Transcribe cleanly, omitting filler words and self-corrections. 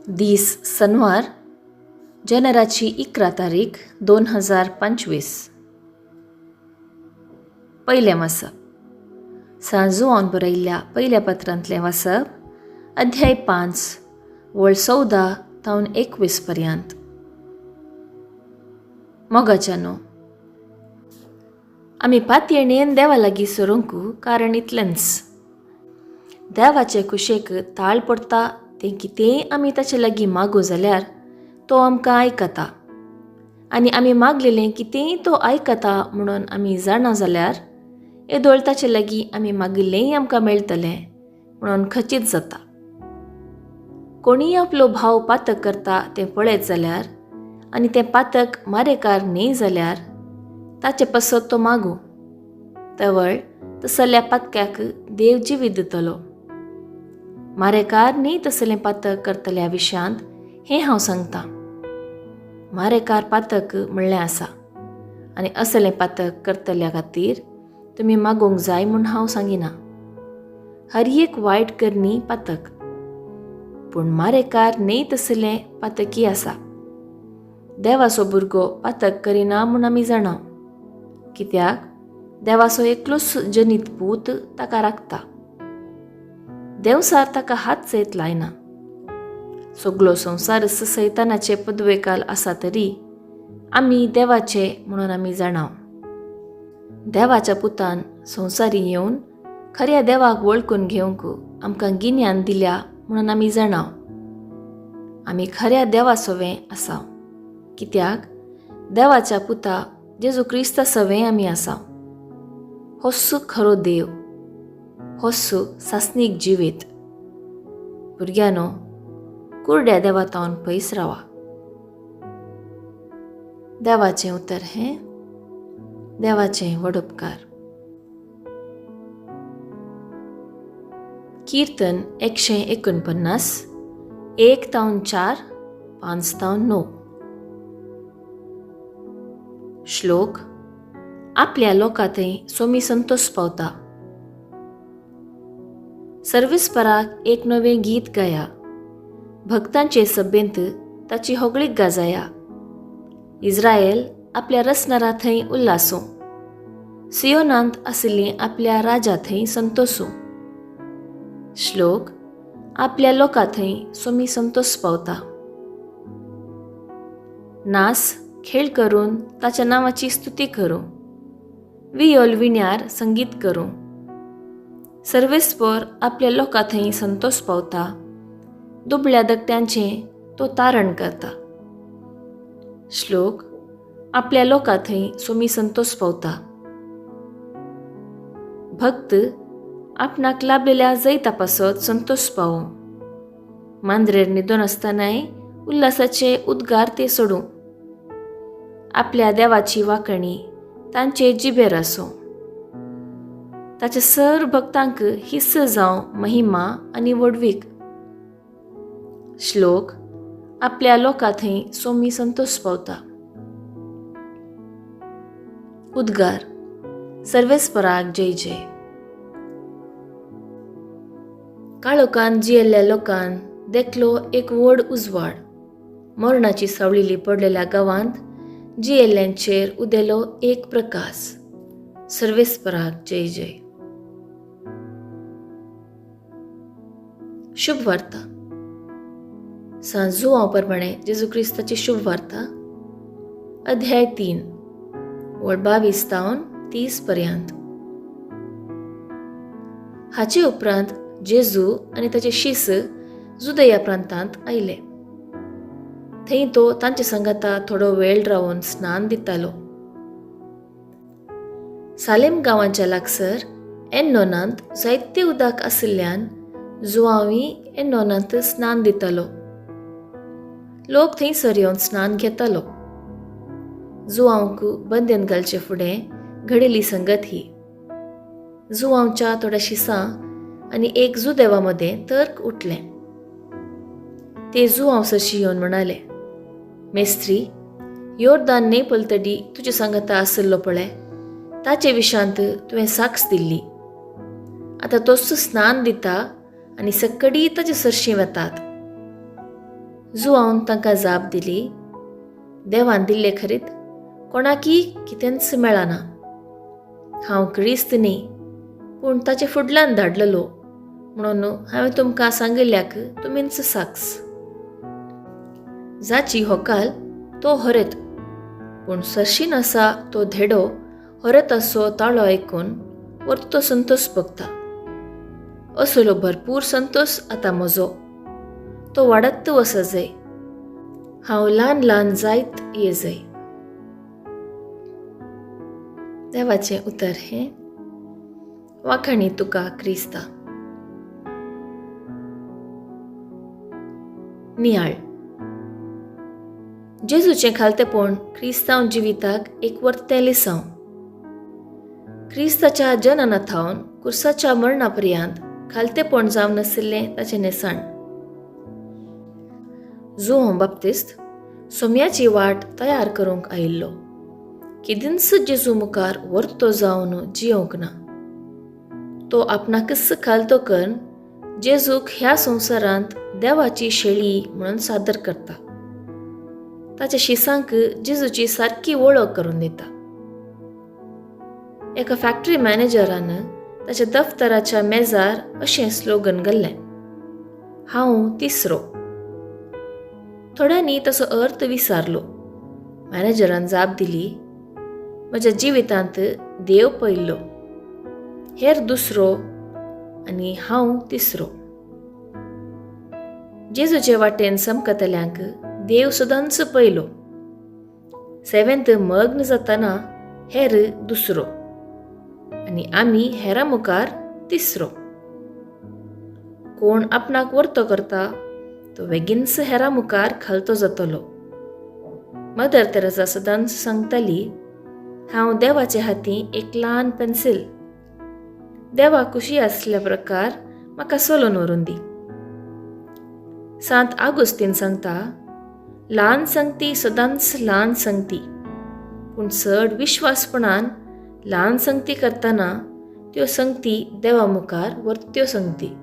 दीस शनिवार जानेराची 11 तारीख 2025. पयलें वाचप सांजुआवन बरयल्ल्या पयल्या पत्रांतलें वाचप अध्याय 5 वळ 14 तावन 21 पर्यंत. मोगाच्यानो, आमी पातयेणेन देवा लागीं सरूंक कारण इतलेंच. देवाचे कुशेक ताळ पडटा तें कितेंय आमी ताचे लागीं मागूं जाल्यार तो आमकां आयकता, आनी आमी मागलेलें कितेंय तो आयकता म्हणून आमी जाणा जाल्यार येदोळ ताचे लागीं आमी मागिल्लेंय आमकां मेळटलें म्हणून खचीत जाता. कोणीय आपलो भाव पातक करता तें पळयत जाल्यार आनी तें पातक मारेकार न्हय जाल्यार ताचे पासत तो मागूं. तवळ तसल्या पातक्याक देव जिवीत दितलो. मारेकार न्हय तसलें पातक करतल्या विशांत हें हांव सांगतां. मारेकार पातक म्हणलें आसा, आनी असलें पातक करतल्या खातीर तुमी मागोंक जाय म्हूण हांव सांगिना. हर एक वायट करणी पातक, पूण मारेकार न्हय तसलें पातकी आसा. देवाचो भुरगो पातक करिना म्हूण आमी जाणां, कित्याक देवाचो एकलोच जनीत पूत ताका राखता. देवसार ताका हात सयत लायना. सगळो संवसार सैतानाचे पदवेकाल आसा तरी आमी देवाचे म्हणून आमी जाणां. देवाच्या पुतान संवसारी येवन खऱ्या देवाक वळखून घेवंक आमकां गिन्यान दिल्या म्हणून आमी जाणां. आमी खऱ्या देवा सवें आसा, कित्याक देवाच्या पुता जेजू क्रिस्ता सवें आमी आसा. होच खरो देव, होच सासनीक जिवीत. भुरग्यानो, कुरड्या देवातावन पयस रावा. देवाचें उतर हें देवाचें व्हड उपकार. कीर्तन 149 1 तावन 4 5 तावन 9. श्लोक. आपल्या लोकांतय सोमी संतोष पावता. सर्वेस्पराक एक नवें गीत गाया. भक्तांचे सभेंत ताची होगळीक गाजया. इस्रायल आपल्या रसनारा थंय उल्हासूं. सियोनांत आशिल्लीं आपल्या राजा थंय संतोषूं. श्लोक. आपल्या लोकां थंय सोमी संतोष पावता. नास खेळ करून ताच्या नांवाची स्तुती करूं. वियोल विण्यार संगीत करूं. सर्वेस्पर आपल्या लोकां थंय संतोष पावता. दुबळ्या दगट्यांचें तो तारण करता. श्लोक. आपल्या लोकां थंय सोमी संतोष पावता. भक्त आपणाक लाभलेल्या जैता पासत संतोष पावूं. मांद्रेर न्हिदोन आसतनाय उल्हासाचे उद्गार ते सोडूं. आपल्या देवाची वाखणी तांचे जिबेर आसूं. ताच्या सर भक्तांक हिस्स जावं महिमा आनी वडवीक. श्लोक. आपल्या लोकां थंय सोमी संतोष पावता. उद्गार. सर्वेस्पराक जय जय. काळोखान जियेल्ल्या लोकांक देखलो एक व्हड उजवाड. मरणाची सावळिली पडलेल्या गांवांत जियेल्ल्यांचेर उदेलो एक प्रकाश. सर्वेस्पराक जय जय. शुभ वार्ता. सांजुआव प्रमाणे जेजू क्रिस्ताची शुभ वार्ता अध्याय 3 वळ 22 तावन 30 पर्यंत. हाचे उपरांत जेजू आनी ताचे शिस जुदया प्रांतांत आयले. थंय तो तांचे सांगाता थोडो वेळ रावन स्नान दितालो. सालेम गांवाच्या लागसर एन्नोनांत जायते उदक आशिल्ल्यान जुआंवी एन्नोनांत स्नान दितालो. लोक थंयसर येवन स्नान घेतालो. जुआंवक बंदेन घालचे फुडें घडिल्ली संगत ही. जुआंवच्या थोड्या शिसां आनी एक जुदेवा मदें तर्क उठलें. ते जुआंव सरशी येवन म्हणाले, मेस्त्री, योर्दान न्हय पलतडी तुजे सांगाता आसलो पळय, ताचे विशांत तुवें साक्ष दिल्ली. आतां तोच स्नान दिता आनी सक्कडी ताचे सरशी वतात. जुआवन तांकां जाप दिली, देवान दिल्ले खरीत कोणाकी कितेंच मेळना. हांव क्रिस्त न्ही, पूण ताचे फुडल्यान धाडलेलो म्हणून हांवें तुमकां सांगिल्ल्याक तुमींच साक्स. जाची होकाल तो हरत, पूण सरशीन आसा तो धेडो हरत असो ताळो आयकून परतो संतोष भोगता. असलो भरपूर संतोष आतां म्हजो, तो वाडत वच जाय. हांव ल्हान ल्हान जायत ये जाय. देवाचें उतर हें. वाखाणी तुका क्रिस्ता. नियाळ. जेजूचें खालतेपण क्रिस्तांव जिविताक एक वर्तें लिसांव. क्रिस्ताच्या जननाथावन कुर्साच्या मरणा पर्यंत खालतेपण जावन नाशिल्लें ताचें नेसाण. जुआंव बाप्तिस्त सोम्याची वाट तयार करूंक आयिल्लो. केदींच जेजू मुखार वर्तो जावन जियोंक ना. तो आपणाकच खालतो करून जेजूक ह्या संवसारांत देवाची शेळी म्हणून सादर करता. ताच्या शिसांक जेजूची सारकी वळख करून दिता. एका फॅक्टरी मॅनेजरान ताच्या दफ्तराच्या मेजार अशें स्लोगन घाल्लें, हांव तिसरो. थोड्यांनी ताचो अर्थ विचारलो. मॅनेजरान जाप दिली, म्हज्या जिवितांत देव पयलो, हेर दुसरो आनी हांव तिसरो. जेजूचे वाटेन समकतल्यांक देव सदांच पयलो. सेवेंत मग्न जातना हेर दुसरो आनी आमी हेरां मुखार तिसरो. कोण आपणाक वर्तो करता तो बेगीनच हेरां मुखार खालतो जातलो. मदर तेरेसा सदांच सांगताली, हांव देवाचे हातीं एक ल्हान पेन्सील. देवा खुशी आसल्या प्रकार म्हाका चलोवन व्हरून दी. सांत आगोस्तीन सांगता, ल्हान संगती सदांच ल्हान संगती, पूण चड विश्वासपणान ल्हान संगती करतना त्यो संगती देवा मुखार वर्त्यो संगती.